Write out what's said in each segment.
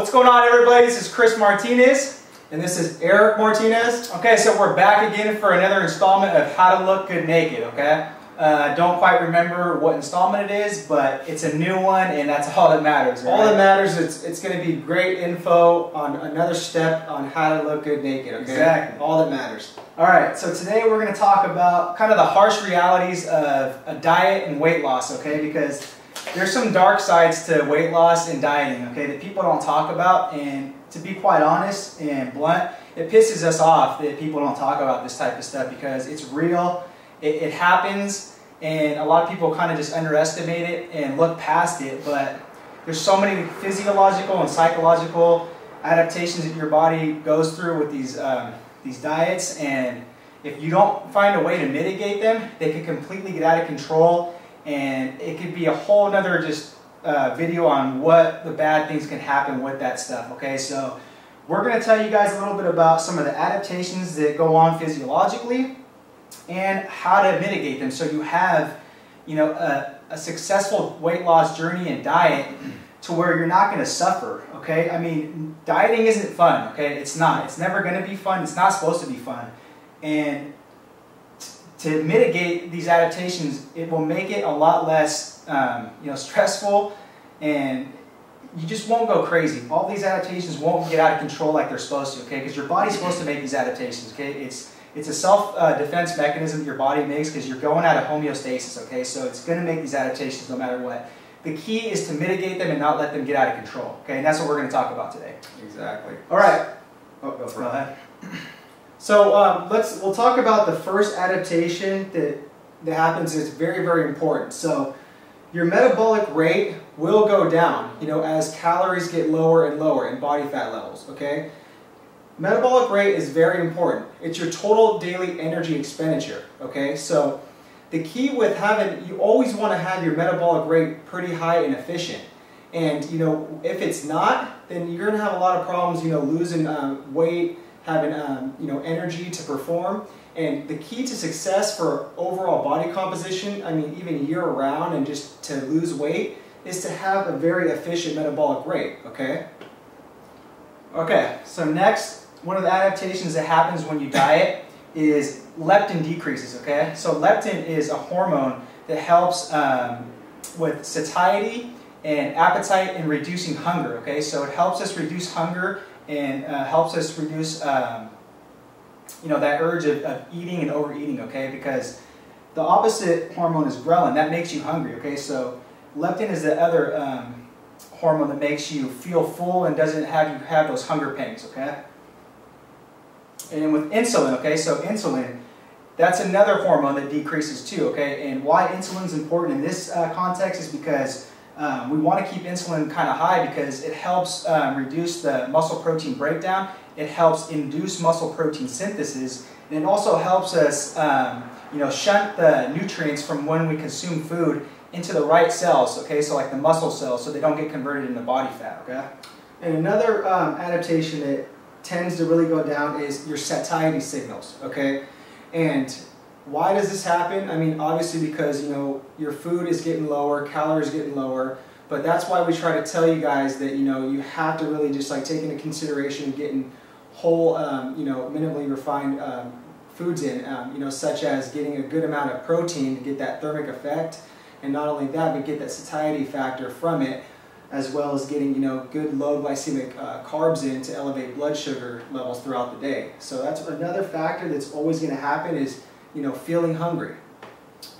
What's going on, everybody? This is Chris Martinez. And this is Eric Martinez. Okay, so we're back again for another installment of How to Look Good Naked, okay? Don't quite remember what installment it is, but it's a new one, and that's all that matters. Right? All that matters is it's going to be great info on another step on how to look good naked, okay? Exactly. All that matters. Alright, so today we're going to talk about kind of the harsh realities of a diet and weight loss, okay? Because there's some dark sides to weight loss and dieting, okay, that people don't talk about, and to be quite honest and blunt, it pisses us off that people don't talk about this type of stuff because it's real, it happens, and a lot of people kind of just underestimate it and look past it, but there's so many physiological and psychological adaptations that your body goes through with these diets, and if you don't find a way to mitigate them, they can completely get out of control. And it could be a whole nother video on what the bad things can happen with that stuff, okay? So we're going to tell you guys a little bit about some of the adaptations that go on physiologically and how to mitigate them so you have, you know, a successful weight loss journey and diet to where you're not going to suffer, okay? I mean, dieting isn't fun, okay? It's not. It's never going to be fun. It's not supposed to be fun. And to mitigate these adaptations, it will make it a lot less stressful, and you just won't go crazy. All these adaptations won't get out of control like they're supposed to, okay? Because your body's supposed to make these adaptations, okay? It's a self-defense mechanism that your body makes because you're going out of homeostasis, okay? So it's going to make these adaptations no matter what. The key is to mitigate them and not let them get out of control, okay? And that's what we're going to talk about today. Exactly. All right. Oh, go ahead. So we'll talk about the first adaptation that happens. Is very, very important. So your metabolic rate will go down, you know, as calories get lower and lower in body fat levels, okay? Metabolic rate is very important. It's your total daily energy expenditure, okay? So the key with you always want to have your metabolic rate pretty high and efficient. And, you know, if it's not, then you're going to have a lot of problems, you know, losing weight, having energy to perform. And the key to success for overall body composition, I mean even year round and just to lose weight, is to have a very efficient metabolic rate, okay? Okay, so next, one of the adaptations that happens when you diet is leptin decreases, okay? So leptin is a hormone that helps with satiety and appetite and reducing hunger, okay? So it helps us reduce hunger and helps us reduce, that urge of eating and overeating, okay? Because the opposite hormone is ghrelin. That makes you hungry, okay? So leptin is the other hormone that makes you feel full and doesn't have you have those hunger pangs, okay? And with insulin, okay? So insulin, that's another hormone that decreases too, okay? And why insulin is important in this context is because we want to keep insulin kind of high because it helps reduce the muscle protein breakdown. It helps induce muscle protein synthesis, and it also helps us, shunt the nutrients from when we consume food into the right cells. Okay, so like the muscle cells, so they don't get converted into body fat. Okay. And another adaptation that tends to really go down is your satiety signals. Okay, and why does this happen? I mean, obviously because, you know, your food is getting lower, calories getting lower, but that's why we try to tell you guys that, you know, you have to really just like take into consideration getting whole, minimally refined foods in, such as getting a good amount of protein to get that thermic effect, and not only that, but get that satiety factor from it, as well as getting, good low glycemic carbs in to elevate blood sugar levels throughout the day. So that's another factor that's always going to happen is, feeling hungry.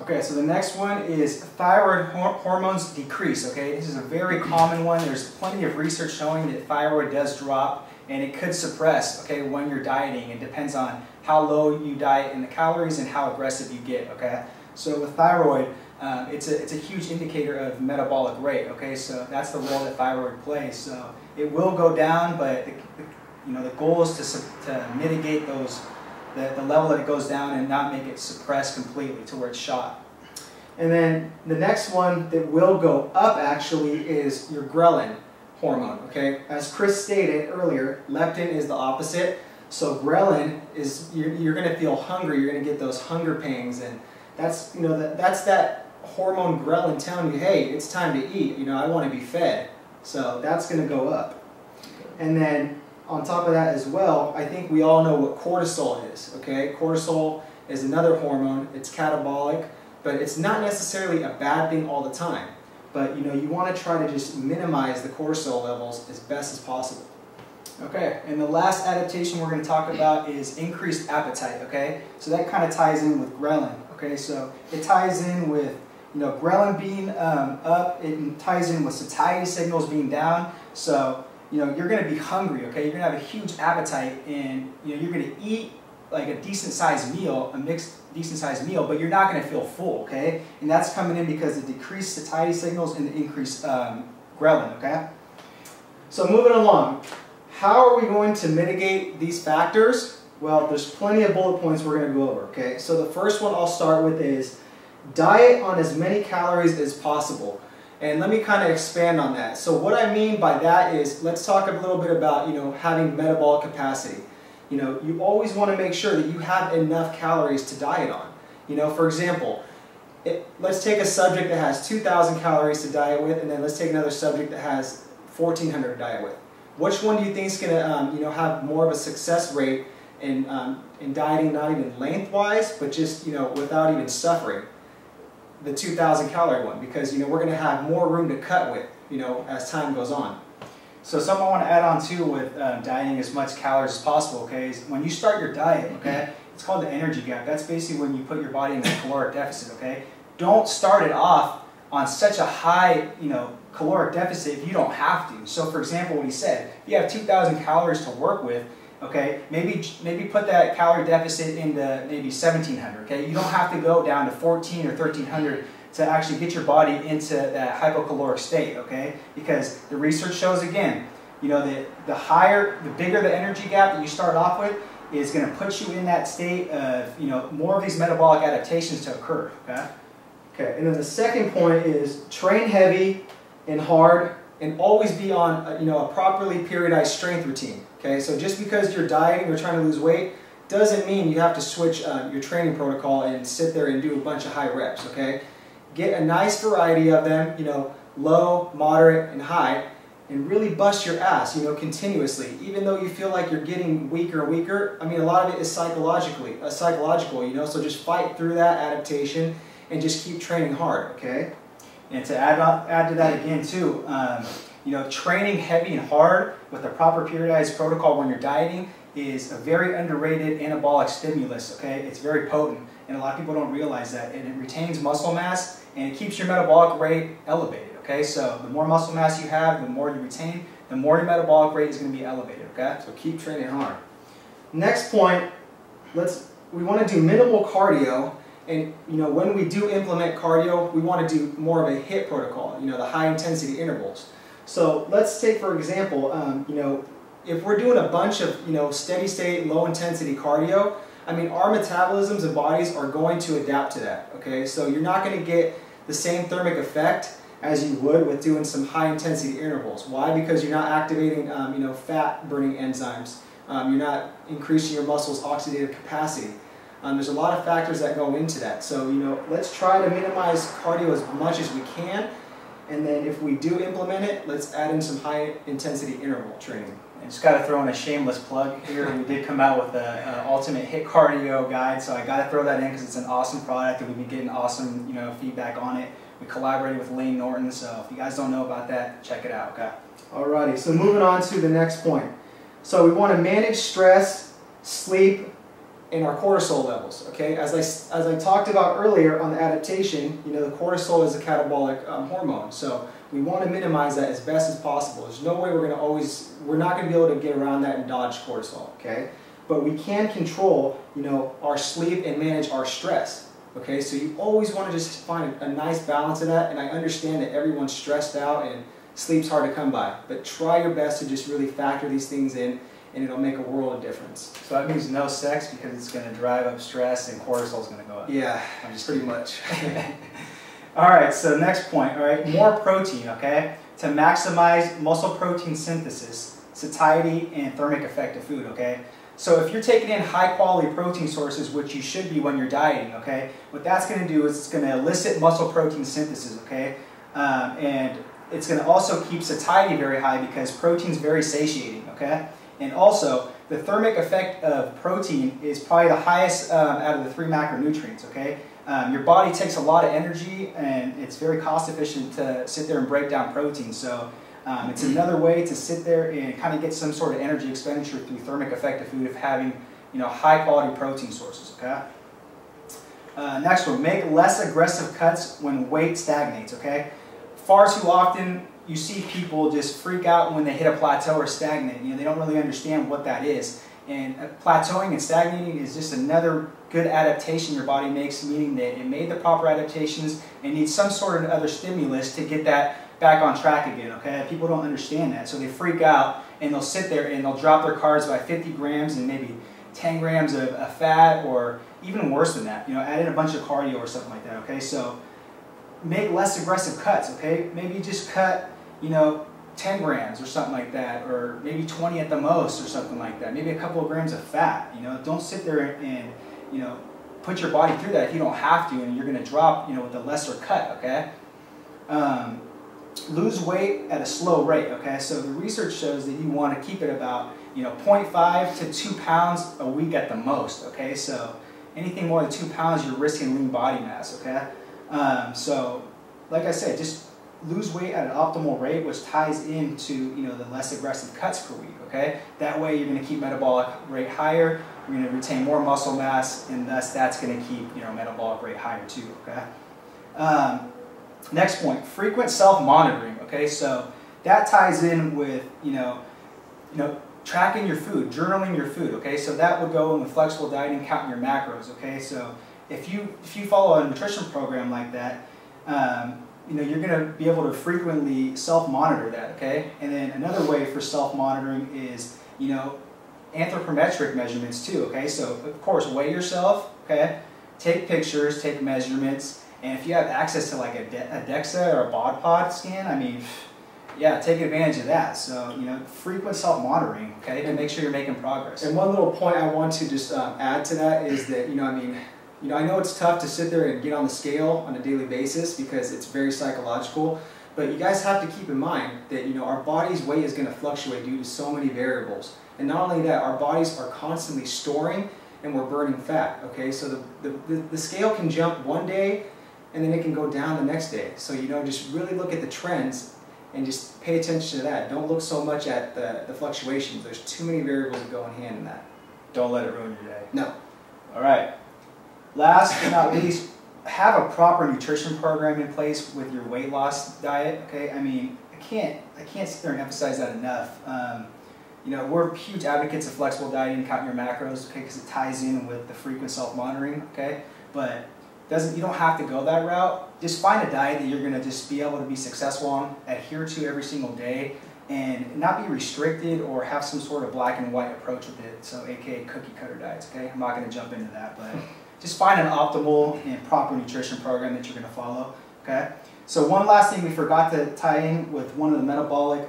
Okay, so the next one is thyroid hormones decrease, okay? This is a very common one. There's plenty of research showing that thyroid does drop, and it could suppress, okay, when you're dieting. It depends on how low you diet in the calories and how aggressive you get, okay? So with thyroid, it's a huge indicator of metabolic rate, okay? So that's the role that thyroid plays. So it will go down, but the goal is to mitigate the level that it goes down and not make it suppressed completely to where it's shot. And then the next one that will go up actually is your ghrelin hormone, okay? As Chris stated earlier, leptin is the opposite. So ghrelin is, you're going to feel hungry, you're going to get those hunger pangs, and that's, that's that hormone ghrelin telling you, hey, it's time to eat, I want to be fed. So that's going to go up. And then on top of that as well, I think we all know what cortisol is, okay? Cortisol is another hormone. It's catabolic, but it's not necessarily a bad thing all the time. But you want to try to just minimize the cortisol levels as best as possible. Okay, and the last adaptation we're going to talk about is increased appetite, okay? So that kind of ties in with ghrelin, okay? So it ties in with, ghrelin being up, it ties in with satiety signals being down. So, you're going to be hungry, okay? You're going to have a huge appetite, and, you're going to eat like a decent-sized meal, a mixed decent-sized meal, but you're not going to feel full, okay? And that's coming in because of decreased satiety signals and the increased ghrelin, okay? So moving along. How are we going to mitigate these factors? Well, there's plenty of bullet points we're going to go over, okay? So the first one I'll start with is diet on as many calories as possible. And let me kind of expand on that. So what I mean by that is, let's talk a little bit about, having metabolic capacity. You always want to make sure that you have enough calories to diet on. For example, let's take a subject that has 2,000 calories to diet with, and then let's take another subject that has 1,400 to diet with. Which one do you think is going to, have more of a success rate in dieting, not even lengthwise, but just, without even suffering? The 2,000 calorie one, because, we're going to have more room to cut with, as time goes on. So something I want to add on too with dieting as much calories as possible, okay, is when you start your diet, okay, it's called the energy gap. That's basically when you put your body in a caloric deficit, okay? Don't start it off on such a high, caloric deficit if you don't have to. So for example, what he said, if you have 2,000 calories to work with, okay, maybe put that calorie deficit into maybe 1,700, okay? You don't have to go down to 1,400 or 1,300 to actually get your body into that hypocaloric state, okay? Because the research shows, again, the bigger the energy gap that you start off with is going to put you in that state of, more of these metabolic adaptations to occur, okay? Okay, and then the second point is train heavy and hard, and always be on a properly periodized strength routine. Okay, so just because you're dieting or trying to lose weight doesn't mean you have to switch your training protocol and sit there and do a bunch of high reps. Okay, get a nice variety of them. Low, moderate, and high, and really bust your ass. Continuously, even though you feel like you're getting weaker and weaker. I mean, a lot of it is psychological. So just fight through that adaptation and just keep training hard. Okay. And to add to that again too, training heavy and hard with a proper periodized protocol when you're dieting is a very underrated anabolic stimulus, okay? It's very potent, and a lot of people don't realize that, and it retains muscle mass, and it keeps your metabolic rate elevated, okay? So the more muscle mass you have, the more you retain, the more your metabolic rate is going to be elevated, okay? So keep training hard. Next point, we want to do minimal cardio. And when we do implement cardio, we want to do more of a HIIT protocol, the high intensity intervals. So let's take, for example, if we're doing a bunch of steady state low intensity cardio, I mean, our metabolisms and bodies are going to adapt to that. Okay, so you're not going to get the same thermic effect as you would with doing some high intensity intervals. Why? Because you're not activating fat burning enzymes. You're not increasing your muscles' oxidative capacity. There's a lot of factors that go into that. So, let's try to minimize cardio as much as we can. And then if we do implement it, let's add in some high intensity interval training. I just got to throw in a shameless plug here. We did come out with the ultimate HIIT cardio guide, so I got to throw that in because it's an awesome product and we've been getting awesome feedback on it. We collaborated with Lane Norton, so if you guys don't know about that, check it out. Okay. Alrighty, so moving on to the next point. So we want to manage stress, sleep, and our cortisol levels. Okay, as I talked about earlier on the adaptation, the cortisol is a catabolic hormone, so we want to minimize that as best as possible. There's no way we're not going to be able to get around that and dodge cortisol. Okay, but we can control our sleep and manage our stress. Okay, so you always want to just find a nice balance of that, and I understand that everyone's stressed out and sleep's hard to come by, but try your best to just really factor these things in, and it'll make a world of difference. So that means no sex because it's going to drive up stress and cortisol is going to go up. Yeah, pretty much. All right, so next point, all right, more protein, okay, to maximize muscle protein synthesis, satiety, and thermic effect of food, okay? So if you're taking in high quality protein sources, which you should be when you're dieting, okay, what that's going to do is it's going to elicit muscle protein synthesis, okay? And it's going to also keep satiety very high because protein's very satiating, okay? And also, the thermic effect of protein is probably the highest out of the 3 macronutrients, okay? Your body takes a lot of energy, and it's very cost efficient to sit there and break down protein. So it's another way to sit there and kind of get some sort of energy expenditure through thermic effect of food of having, you know, high quality protein sources, okay? Next one, make less aggressive cuts when weight stagnates, okay? Far too often you see people just freak out when they hit a plateau or stagnate. You know, they don't really understand what that is. And plateauing and stagnating is just another good adaptation your body makes, meaning that it made the proper adaptations and needs some sort of other stimulus to get that back on track again, okay? People don't understand that, so they freak out and they'll sit there and they'll drop their carbs by 50 grams and maybe 10 grams of fat, or even worse than that, you know, add in a bunch of cardio or something like that, okay? So make less aggressive cuts, okay? Maybe just cut, you know, 10 grams or something like that, or maybe 20 at the most or something like that. Maybe a couple of grams of fat, you know. Don't sit there and, you know, put your body through that if you don't have to, and you're going to drop, you know, with a lesser cut, okay? Lose weight at a slow rate, okay? So the research shows that you want to keep it about, you know, 0.5 to 2 pounds a week at the most, okay? So anything more than 2 pounds, you're risking lean body mass, okay? So like I said, just lose weight at an optimal rate, which ties into, you know, the less aggressive cuts per week, okay? That way you're going to keep metabolic rate higher, you're going to retain more muscle mass, and thus that's going to keep, you know, metabolic rate higher too, okay? Next point, frequent self-monitoring, okay? So that ties in with, you know, tracking your food, journaling your food, okay? So that would go in with flexible dieting, counting your macros, okay? So if you follow a nutrition program like that, you know, you're going to be able to frequently self-monitor that, okay? And then another way for self-monitoring is, you know, anthropometric measurements too, okay? So, of course, weigh yourself, okay? Take pictures, take measurements, and if you have access to like a DEXA or a bod pod scan, I mean, yeah, take advantage of that. So, you know, frequent self-monitoring, okay, to make sure you're making progress. And one little point I want to just add to that is that, you know, I mean, you know, I know it's tough to sit there and get on the scale on a daily basis because it's very psychological, but you guys have to keep in mind that, you know, our body's weight is going to fluctuate due to so many variables. And not only that, our bodies are constantly storing and we're burning fat, okay? So the scale can jump one day and then it can go down the next day. So, you know, just really look at the trends and just pay attention to that. Don't look so much at the fluctuations. There's too many variables that go in hand in that. Don't let it ruin your day. No. All right. Last but not least, have a proper nutrition program in place with your weight loss diet, okay? I mean, I can't sit there and emphasize that enough. You know, we're huge advocates of flexible dieting, counting your macros, okay, because it ties in with the frequent self-monitoring, okay? But you don't have to go that route. Just find a diet that you're going to just be able to be successful on, adhere to every single day, and not be restricted or have some sort of black and white approach with it, so aka cookie cutter diets, okay? I'm not going to jump into that, but just find an optimal and proper nutrition program that you're going to follow, okay? So one last thing we forgot to tie in with one of the metabolic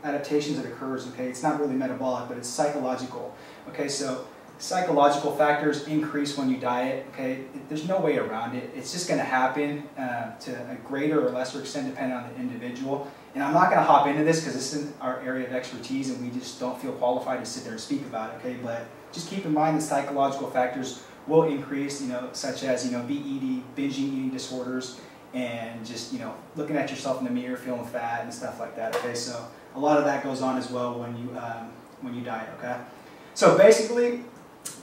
adaptations that occurs, okay? It's not really metabolic, but it's psychological, okay? So psychological factors increase when you diet, okay? There's no way around it. It's just going to happen to a greater or lesser extent depending on the individual. And I'm not going to hop into this because this isn't our area of expertise and we just don't feel qualified to sit there and speak about it, okay? But just keep in mind the psychological factors will increase, you know, such as, you know, binging eating disorders, and just, you know, looking at yourself in the mirror, feeling fat and stuff like that, okay? So a lot of that goes on as well when you diet, okay? So basically,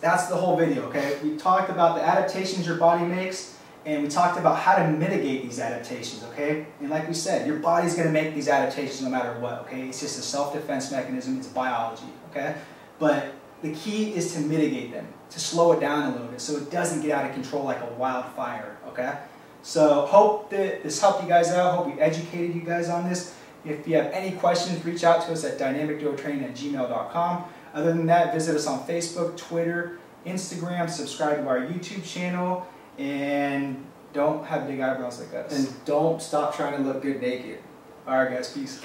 that's the whole video, okay? We talked about the adaptations your body makes, and we talked about how to mitigate these adaptations, okay? And like we said, your body's going to make these adaptations no matter what, okay? It's just a self-defense mechanism, it's biology, okay? But the key is to mitigate them, to slow it down a little bit so it doesn't get out of control like a wildfire, okay? So hope that this helped you guys out, hope we educated you guys on this. If you have any questions, reach out to us at dynamicduotraining@gmail.com. Other than that, visit us on Facebook, Twitter, Instagram, subscribe to our YouTube channel, and don't have big eyebrows like us. And don't stop trying to look good naked. All right, guys, peace.